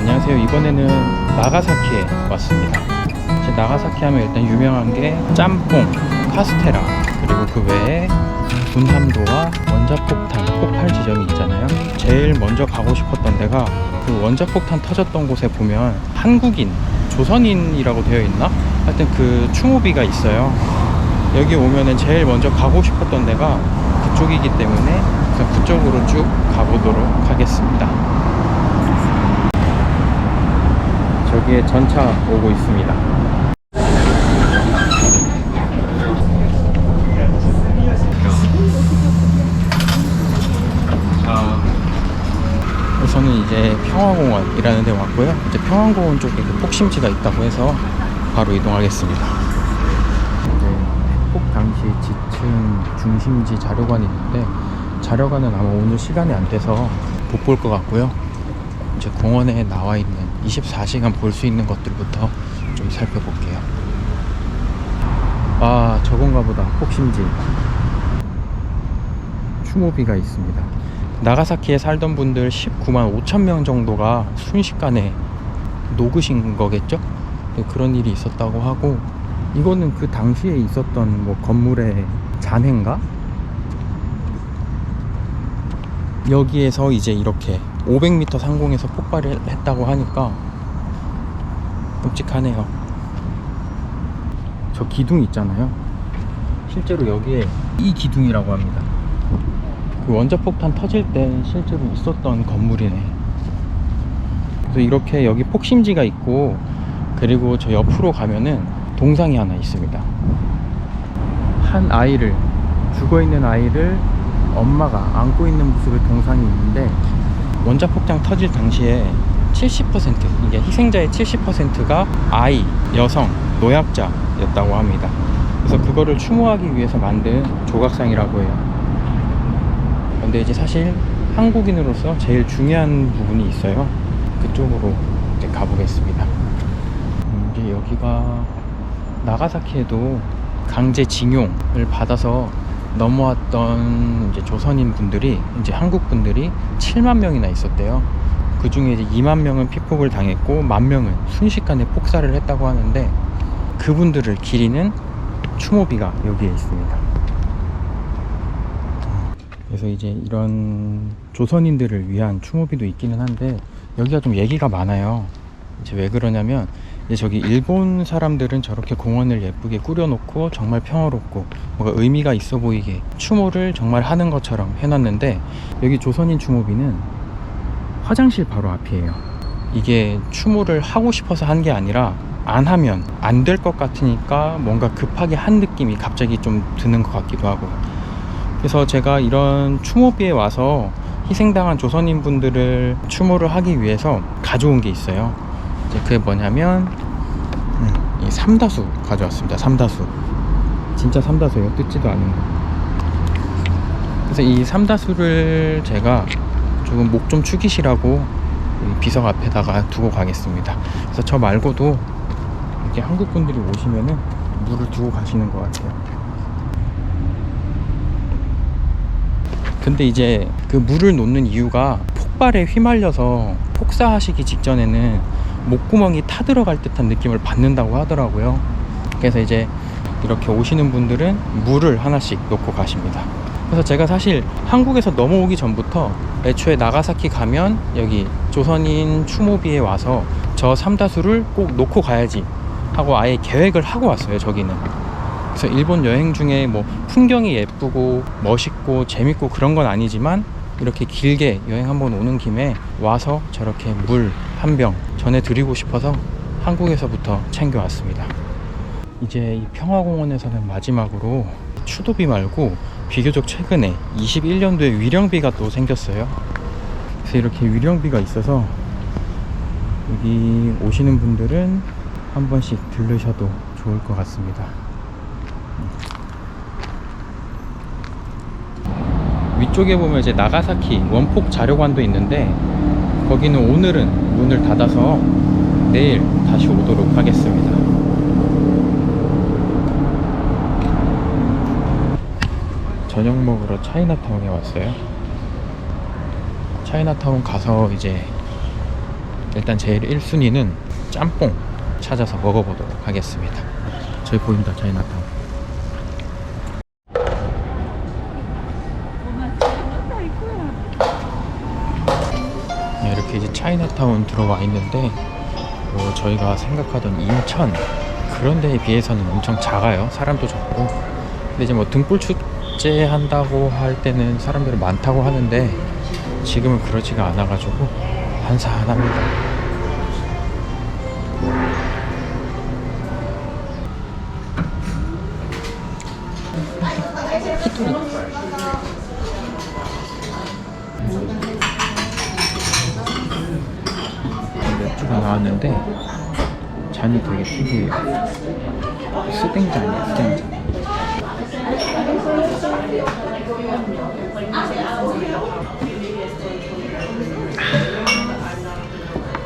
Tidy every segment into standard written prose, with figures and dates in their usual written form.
안녕하세요. 이번에는 나가사키에 왔습니다. 나가사키 하면 일단 유명한 게 짬뽕, 카스테라, 그리고 그 외에 군함도와 원자폭탄 폭발 지점이 있잖아요. 제일 먼저 가고 싶었던 데가 그 원자폭탄 터졌던 곳에 보면 한국인, 조선인이라고 되어 있나? 하여튼 그 추모비가 있어요. 여기 오면은 제일 먼저 가고 싶었던 데가 그쪽이기 때문에 그쪽으로 쭉 가보도록 하겠습니다. 저기에 전차 오고 있습니다. 저는 이제 평화공원이라는 데 왔고요. 이제 평화공원 쪽에 그 폭심지가 있다고 해서 바로 이동하겠습니다. 폭 당시 지층 중심지 자료관이 있는데 자료관은 아마 오늘 시간이 안 돼서 못 볼 것 같고요. 이제 공원에 나와 있는 24시간 볼 수 있는 것들부터 좀 살펴볼게요. 아, 저건가 보다. 폭심지 추모비가 있습니다. 나가사키에 살던 분들 19만 5천 명 정도가 순식간에 녹으신 거겠죠? 그런 일이 있었다고 하고, 이거는 그 당시에 있었던 뭐 건물의 잔해인가? 여기에서 이제 이렇게 500m 상공에서 폭발을 했다고 하니까 끔찍하네요. 저 기둥 있잖아요. 실제로 여기에 이 기둥이라고 합니다. 그 원자폭탄 터질 때 실제로 있었던 건물이네. 그래서 이렇게 여기 폭심지가 있고, 그리고 저 옆으로 가면은 동상이 하나 있습니다. 한 아이를, 죽어있는 아이를 엄마가 안고 있는 모습의 동상이 있는데, 원자폭탄 터질 당시에 70%, 이게 희생자의 70%가 아이, 여성, 노약자였다고 합니다. 그래서 그거를 추모하기 위해서 만든 조각상이라고 해요. 근데 이제 사실 한국인으로서 제일 중요한 부분이 있어요. 그쪽으로 이제 가보겠습니다. 이제 여기가 나가사키에도 강제징용을 받아서 넘어왔던 이제 조선인 분들이, 이제 한국 분들이 7만 명이나 있었대요. 그 중에 이제 2만 명은 피폭을 당했고 1만 명은 순식간에 폭사를 했다고 하는데, 그분들을 기리는 추모비가 여기에 있습니다. 그래서 이제 이런 조선인들을 위한 추모비도 있기는 한데, 여기가 좀 얘기가 많아요. 이제 왜 그러냐면, 이제 저기 일본 사람들은 저렇게 공원을 예쁘게 꾸려놓고 정말 평화롭고 뭔가 의미가 있어 보이게 추모를 정말 하는 것처럼 해놨는데, 여기 조선인 추모비는 화장실 바로 앞이에요. 이게 추모를 하고 싶어서 한 게 아니라 안 하면 안 될 것 같으니까 뭔가 급하게 한 느낌이 갑자기 좀 드는 것 같기도 하고요. 그래서 제가 이런 추모비에 와서 희생당한 조선인 분들을 추모를 하기 위해서 가져온 게 있어요. 이제 그게 뭐냐면 이 삼다수 가져왔습니다. 삼다수. 진짜 삼다수예요. 뜯지도 않은 거. 그래서 이 삼다수를 제가 조금 목 좀 축이시라고 비석 앞에다가 두고 가겠습니다. 그래서 저 말고도 이렇게 한국 분들이 오시면은 물을 두고 가시는 것 같아요. 근데 이제 그 물을 놓는 이유가 폭발에 휘말려서 폭사하시기 직전에는 목구멍이 타들어갈 듯한 느낌을 받는다고 하더라고요. 그래서 이제 이렇게 오시는 분들은 물을 하나씩 놓고 가십니다. 그래서 제가 사실 한국에서 넘어오기 전부터 애초에 나가사키 가면 여기 조선인 추모비에 와서 저 삼다수를 꼭 놓고 가야지 하고 아예 계획을 하고 왔어요. 저기는. 그래서 일본 여행 중에 뭐 풍경이 예쁘고 멋있고 재밌고 그런 건 아니지만, 이렇게 길게 여행 한번 오는 김에 와서 저렇게 물 한 병 전해드리고 싶어서 한국에서부터 챙겨왔습니다. 이제 이 평화공원에서는 마지막으로 추도비 말고 비교적 최근에 21년도에 위령비가 또 생겼어요. 그래서 이렇게 위령비가 있어서 여기 오시는 분들은 한 번씩 들르셔도 좋을 것 같습니다. 위쪽에 보면 이제 나가사키 원폭 자료관도 있는데, 거기는 오늘은 문을 닫아서 내일 다시 오도록 하겠습니다. 저녁 먹으러 차이나타운에 왔어요. 차이나타운 가서 이제 일단 제일 1순위는 짬뽕 찾아서 먹어보도록 하겠습니다. 저기 보인다, 차이나타운. 네, 이렇게 이제 차이나타운 들어와 있는데 저희가 생각하던 인천 그런 데에 비해서는 엄청 작아요. 사람도 적고. 근데 이제 뭐 등불 축제 한다고 할 때는 사람들이 많다고 하는데 지금은 그러지가 않아가지고 한산합니다. 맥주가 나왔는데 잔이 되게 특이해요. 스댕잔이야, 스댕잔.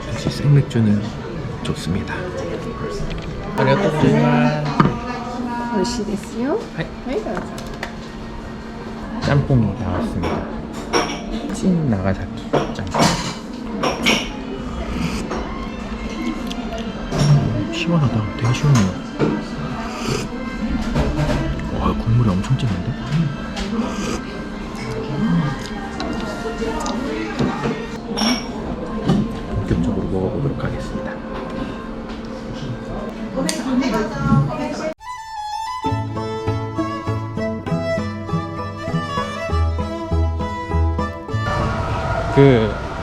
역시 생맥주는 좋습니다. 아리가또 오이시데스요? 네. 짬뽕이 나왔습니다. 찐 나가사키 짬뽕. 시원하다. 되게 시원해요. 와, 국물이 엄청 진한데? 본격적으로 먹어보도록 하겠습니다.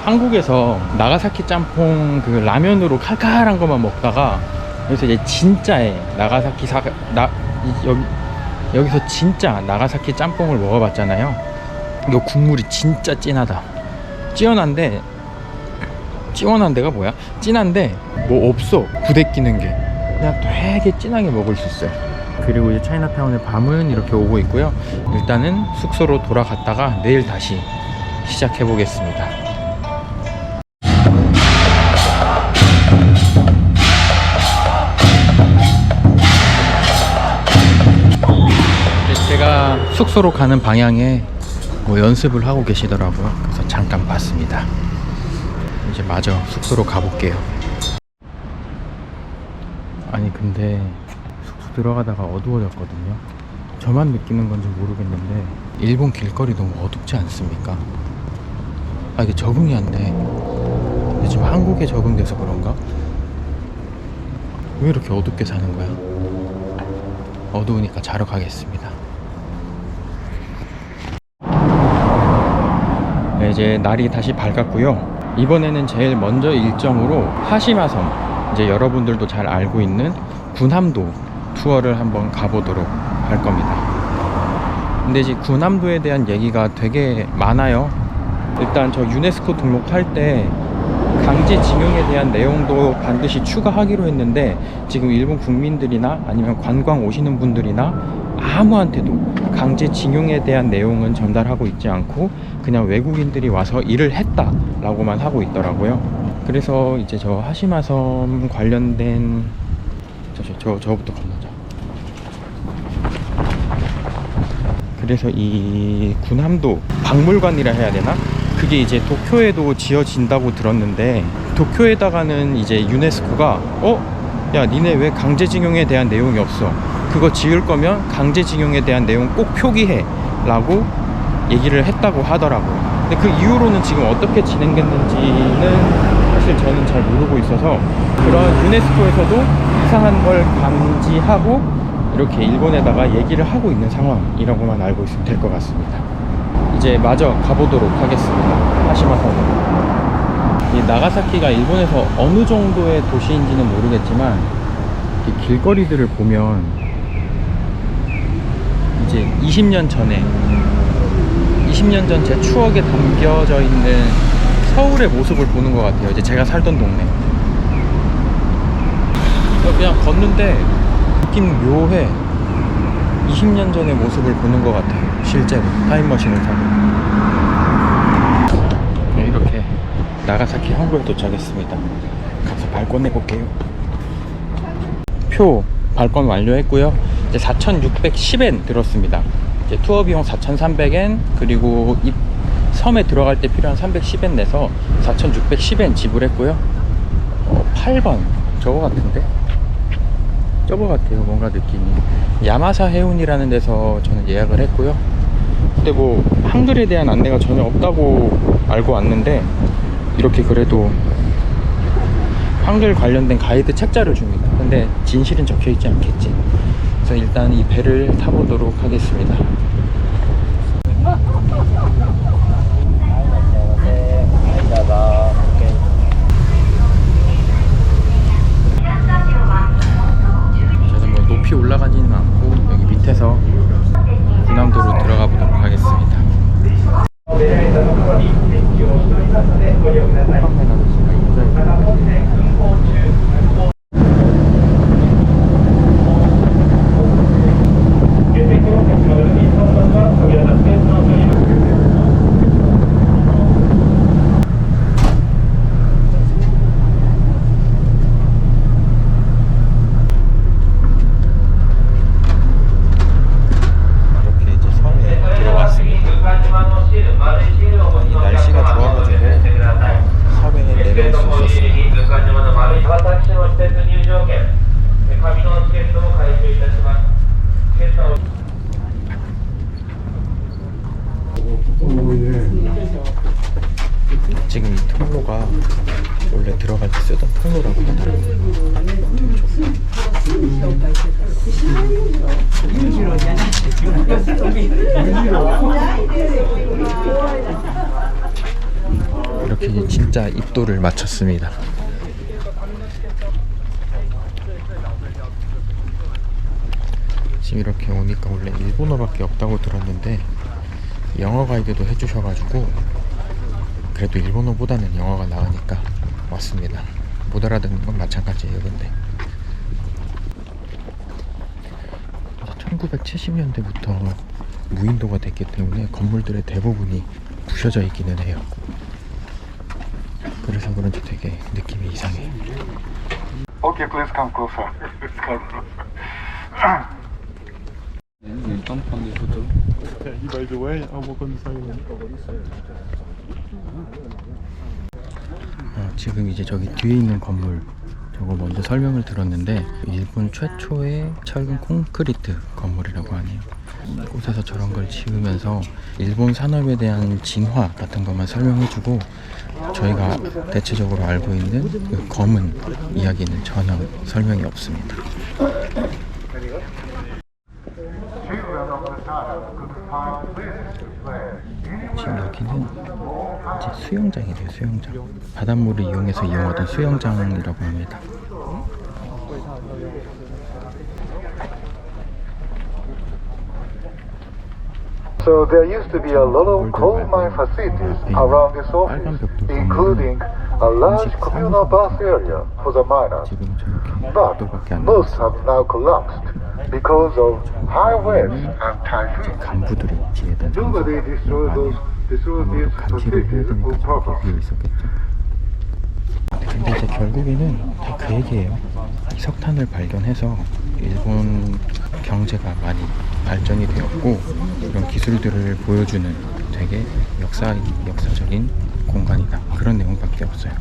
한국에서 나가사키 짬뽕 라면으로 칼칼한 것만 먹다가 여기서 이제 진짜의 나가사키 여기서 진짜 나가사키 짬뽕을 먹어봤잖아요. 이거 국물이 진짜 진하다. 찌원한 데가 뭐야? 진한데 뭐 없어. 부대끼는 게 그냥 되게 진하게 먹을 수 있어요. 그리고 이제 차이나타운의 밤은 이렇게 오고 있고요. 일단은 숙소로 돌아갔다가 내일 다시 시작해 보겠습니다. 제가 숙소로 가는 방향에 뭐 연습을 하고 계시더라고요. 그래서 잠깐 봤습니다. 이제 마저 숙소로 가볼게요. 아니 근데 숙소 들어가다가 어두워졌거든요. 저만 느끼는 건지 모르겠는데 일본 길거리 너무 어둡지 않습니까? 아, 이게 적응이 안 돼. 요즘 한국에 적응돼서 그런가? 왜 이렇게 어둡게 사는 거야? 어두우니까 자러 가겠습니다. 네, 이제 날이 다시 밝았고요. 이번에는 제일 먼저 일정으로 하시마섬, 이제 여러분들도 잘 알고 있는 군함도 투어를 한번 가보도록 할 겁니다. 근데 이제 군함도에 대한 얘기가 되게 많아요. 일단 저 유네스코 등록할 때 강제징용에 대한 내용도 반드시 추가하기로 했는데 지금 일본 국민들이나 아니면 관광 오시는 분들이나 아무한테도 강제징용에 대한 내용은 전달하고 있지 않고 그냥 외국인들이 와서 일을 했다 라고만 하고 있더라고요. 그래서 이제 저 하시마섬 관련된 저부터 건너자. 그래서 이 군함도 박물관이라 해야 되나? 그게 이제 도쿄에도 지어진다고 들었는데 도쿄에다가는 이제 유네스코가 야 니네 왜 강제징용에 대한 내용이 없어? 그거 지을 거면 강제징용에 대한 내용 꼭 표기해 라고 얘기를 했다고 하더라고요. 근데 그 이후로는 지금 어떻게 진행됐는지는 사실 저는 잘 모르고 있어서 그런 유네스코에서도 이상한 걸 감지하고 이렇게 일본에다가 얘기를 하고 있는 상황이라고만 알고 있으면 될 것 같습니다. 이제 마저 가보도록 하겠습니다. 하시마섬. 이 나가사키가 일본에서 어느 정도의 도시인지는 모르겠지만 이 길거리들을 보면 이제 20년 전 제 추억에 담겨져 있는 서울의 모습을 보는 것 같아요. 이제 제가 살던 동네. 그냥 걷는데 느낌 묘해. 20년 전의 모습을 보는 것 같아요. 실제로 타임머신을 타고. 네, 이렇게 나가사키 항구에 도착했습니다. 가서 발권 내볼게요. 표 발권 완료했고요. 이제 4,610엔 들었습니다. 이제 투어 비용 4,300엔 그리고 섬에 들어갈 때 필요한 310엔 내서 4,610엔 지불했고요. 8번 저거 같은데? 저거 같아요. 뭔가 느낌이. 야마사 해운이라는 데서 저는 예약을 했고요. 근데 뭐 한글에 대한 안내가 전혀 없다고 알고 왔는데, 이렇게 그래도 한글 관련된 가이드 책자를 줍니다. 근데 진실은 적혀있지 않겠지. 그래서 일단 이 배를 타보도록 하겠습니다. 저는 뭐 높이 올라가지는 않고 여기 밑에서 군함도로 들어가 보도록 하겠습니다. 지금 이 통로가 원래 들어갈 때 쓰던 통로라고 하더라고요. 되게 좋고. 이렇게 진짜 입도를 맞췄습니다. 지금 이렇게 오니까 원래 일본어밖에 없다고 들었는데 영어 가이드도 해주셔가지고 그래도 일본어보다는 영어가 나으니까 왔습니다. 못 알아듣는 건 마찬가지예요. 근데 1970년대부터 무인도가 됐기 때문에 건물들의 대부분이 부셔져 있기는 해요. 그래서 그런지 되게 느낌이 이상해. Okay, please come closer. By the way, I work on the side. 지금 이제 저기 뒤에 있는 건물 저거 먼저 설명을 들었는데 일본 최초의 철근 콘크리트 건물이라고 하네요. 이곳에서 저런 걸 지으면서 일본 산업에 대한 진화 같은 것만 설명해주고 저희가 대체적으로 알고 있는 그 검은 이야기는 전혀 설명이 없습니다. 지금 여기는 이제 수영장이래요. 수영장. 바닷물을 이용해서 이용하던 수영장이라고 합니다. So there used to be a lot of coal mine facilities around this office, including a large communal bath area for the miners. 지금 저렇게 But 벽돌밖에 안 most 남았어요. have now collapsed because of high waves and typhoons. 간부들을 지혜다. Nobody destroyed these 아무래도 감시를 해야 facilities 되니까 on 저렇게 purpose. 위에 있었겠죠. 근데 이제 결국에는 다 그 얘기예요. 이 석탄을 발견해서 일본 경제가 많이 발전이 되었고 이런 기술들을 보여주는 되게 역사적인 공간이다. 그런 내용밖에 없어요.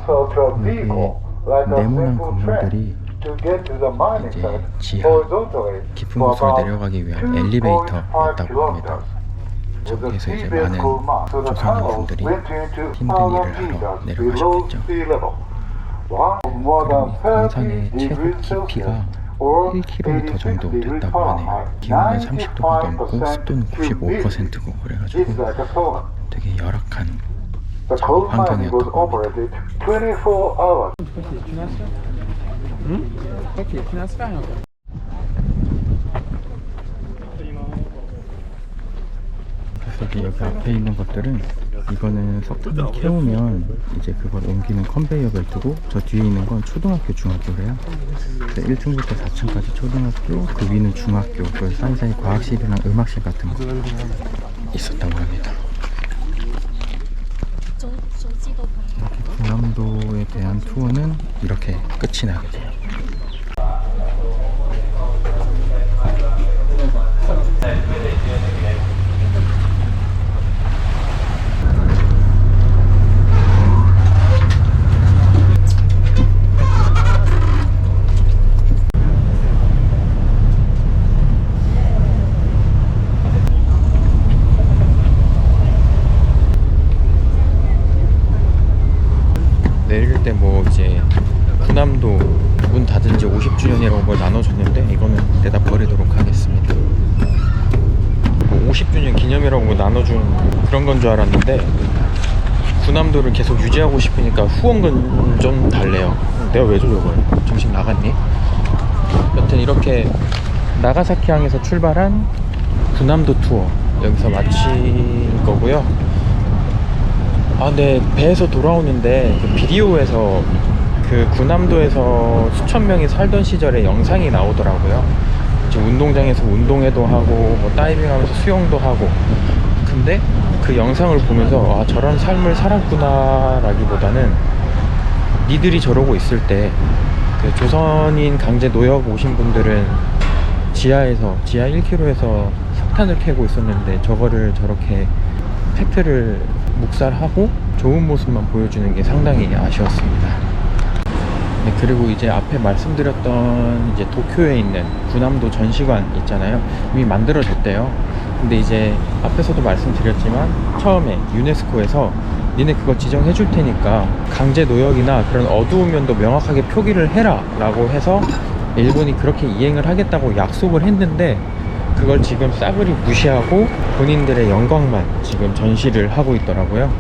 So to a vehicle like a 네모난 simple train 건물들이 to get to the mining 이제 site 지하 horizontally 깊은 for 곳으로 about 내려가기 위한 엘리베이터였다고 2.5 합니다. kilometers. With the 저기에서 이제 seabed 많은 coal mine, so the 조선인 tunnel 분들이 went into 힘든 1,000 일을 하러 meters below 내려가셨겠죠. sea level. More than 그리고 이 광산의 30 최고 degrees 깊이가 Celsius or 1km 정도 86 degrees 됐다고 하네요. Fahrenheit. 기온은 30도가 넘고 95% 습도는 95%고 It's 그래가지고 like a sauna. 되게 열악한 The coal mine was 환경이었다고 합니다. operated 24 hours. 그래서 이제 여기 앞에 있는 것들은 이거는 석탄을 캐오면 이제 그걸 옮기는 컨베이어 벨트고 저 뒤에 있는 건 초등학교 중학교래요. 1층부터 4층까지 초등학교, 그 위는 중학교, 그 사이사이 과학실이랑 음악실 같은 거 있었다고 합니다. 이렇게 군함도에 대한 투어는 이렇게 끝이 나게 돼요. 그때 뭐 이제 군함도 문 닫은 지 50주년이라고 뭘 나눠줬는데 이거는 내다 버리도록 하겠습니다. 뭐 50주년 기념이라고 뭐 나눠준 그런 건 줄 알았는데 군함도를 계속 유지하고 싶으니까 후원금 좀 달래요. 내가 왜 줘 이걸? 정신 나갔니? 여튼 이렇게 나가사키 항에서 출발한 군함도 투어 여기서 마칠 거고요. 아 근데 배에서 돌아오는데 그 비디오에서 그 군함도에서 수천 명이 살던 시절의 영상이 나오더라고요. 이제 운동장에서 운동회도 하고 뭐 다이빙하면서 수영도 하고. 근데 그 영상을 보면서 아 저런 삶을 살았구나 라기보다는 니들이 저러고 있을 때 그 조선인 강제 노역 오신 분들은 지하 1km에서 석탄을 캐고 있었는데 저거를 저렇게 팩트를 묵살하고 좋은 모습만 보여주는 게 상당히 아쉬웠습니다. 네, 그리고 이제 앞에 말씀드렸던 이제 도쿄에 있는 군함도 전시관 있잖아요. 이미 만들어졌대요. 근데 이제 앞에서도 말씀드렸지만 처음에 유네스코에서 니네 그거 지정해 줄 테니까 강제 노역이나 그런 어두운 면도 명확하게 표기를 해라 라고 해서 일본이 그렇게 이행을 하겠다고 약속을 했는데 그걸 지금 싸그리 무시하고 본인들의 영광만 지금 전시를 하고 있더라고요.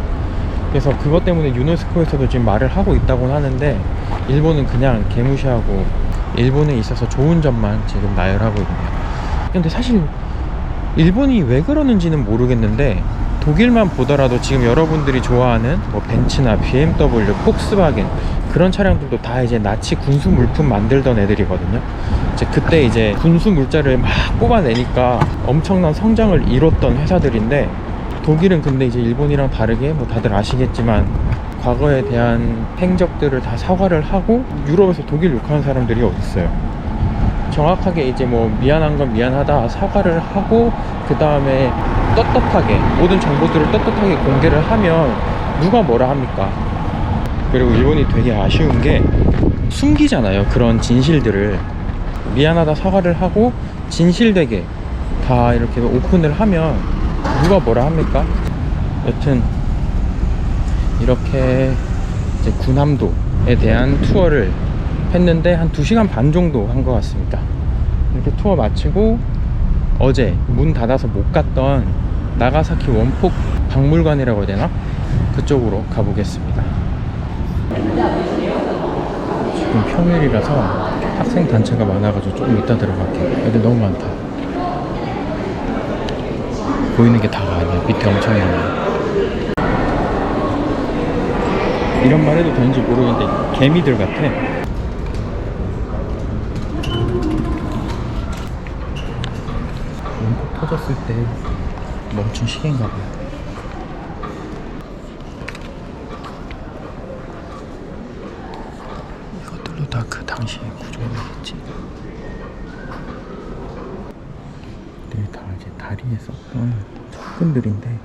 그래서 그것 때문에 유네스코에서도 지금 말을 하고 있다고 하는데 일본은 그냥 개무시하고 일본에 있어서 좋은 점만 지금 나열하고 있네요. 근데 사실 일본이 왜 그러는지는 모르겠는데 독일만 보더라도 지금 여러분들이 좋아하는 뭐 벤츠나 BMW, 폭스바겐 그런 차량들도 다 이제 나치 군수 물품 만들던 애들이거든요. 이제 그때 이제 군수 물자를 막 뽑아내니까 엄청난 성장을 이뤘던 회사들인데 독일은 근데 이제 일본이랑 다르게 뭐 다들 아시겠지만 과거에 대한 행적들을 다 사과를 하고 유럽에서 독일 욕하는 사람들이 어딨어요. 정확하게 이제 뭐 미안한 건 미안하다 사과를 하고 그 다음에 떳떳하게 모든 정보들을 떳떳하게 공개를 하면 누가 뭐라 합니까? 그리고 일본이 되게 아쉬운 게 숨기잖아요. 그런 진실들을 미안하다 사과를 하고 진실되게 다 이렇게 오픈을 하면 누가 뭐라 합니까? 여튼 이렇게 이제 군함도에 대한 투어를 했는데 한 2시간 반 정도 한 것 같습니다. 이렇게 투어 마치고 어제 문 닫아서 못 갔던 나가사키 원폭 박물관이라고 해야 되나? 그쪽으로 가보겠습니다. 지금 평일이라서 학생 단체가 많아가지고 조금 이따 들어갈게요. 애들 너무 많다. 보이는 게 다가 아니야. 밑에 엄청 많아요. 이런 말 해도 되는지 모르겠는데 개미들 같아. 원폭 터졌을 때 멈춘 시계인가 봐요. 이것들도 다 그 당시에 구조물이겠지. 네, 다 이제 다리에 썼던 석근들인데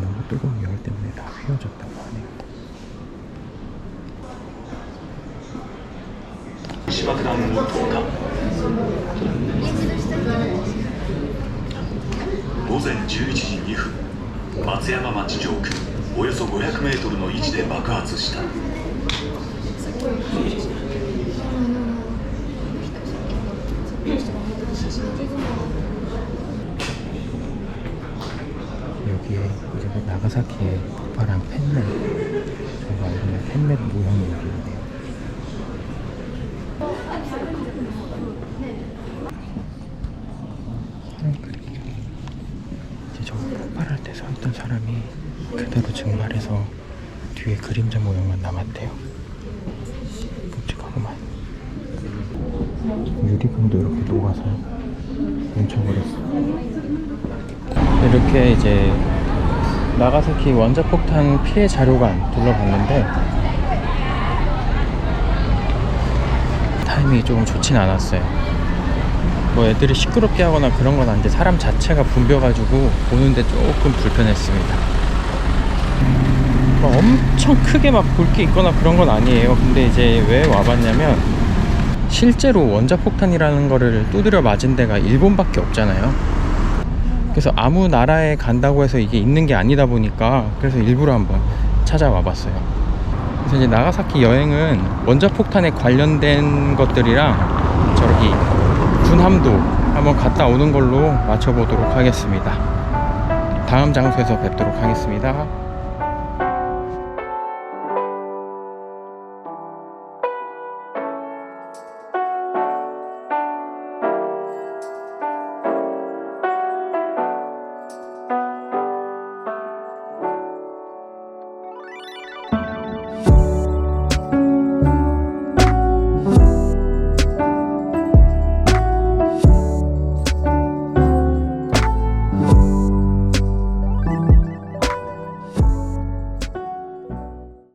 너무 뜨거운 열 때문에 다 휘어졌다고 하네요. 爆弾を投下午前11時2分松山町上空およそ500メートルの位置で爆発した 여기에 이제 그 나가사키에 폭발한 팬넷, 저희가 알고 있는 팬넷 모형이 여기 있네요. 이제 저 폭발할 때 서 있던 사람이 그대로 증발해서 뒤에 그림자 모양만 남았대요. 끔찍하구만. 유리병도 이렇게 녹아서 뭉쳐버렸어. 이렇게 이제 나가사키 원자폭탄 피해 자료관 둘러봤는데 타이밍이 조금 좋진 않았어요. 뭐 애들이 시끄럽게 하거나 그런 건 아닌데 사람 자체가 붐벼가지고 보는데 조금 불편했습니다. 뭐 엄청 크게 막 볼 게 있거나 그런 건 아니에요. 근데 이제 왜 와봤냐면 실제로 원자폭탄이라는 거를 두드려 맞은 데가 일본밖에 없잖아요. 그래서 아무 나라에 간다고 해서 이게 있는 게 아니다 보니까 그래서 일부러 한번 찾아와 봤어요. 그래서 이제 나가사키 여행은 원자폭탄에 관련된 것들이랑 저기 군함도 한번 갔다 오는 걸로 마쳐보도록 하겠습니다. 다음 장소에서 뵙도록 하겠습니다.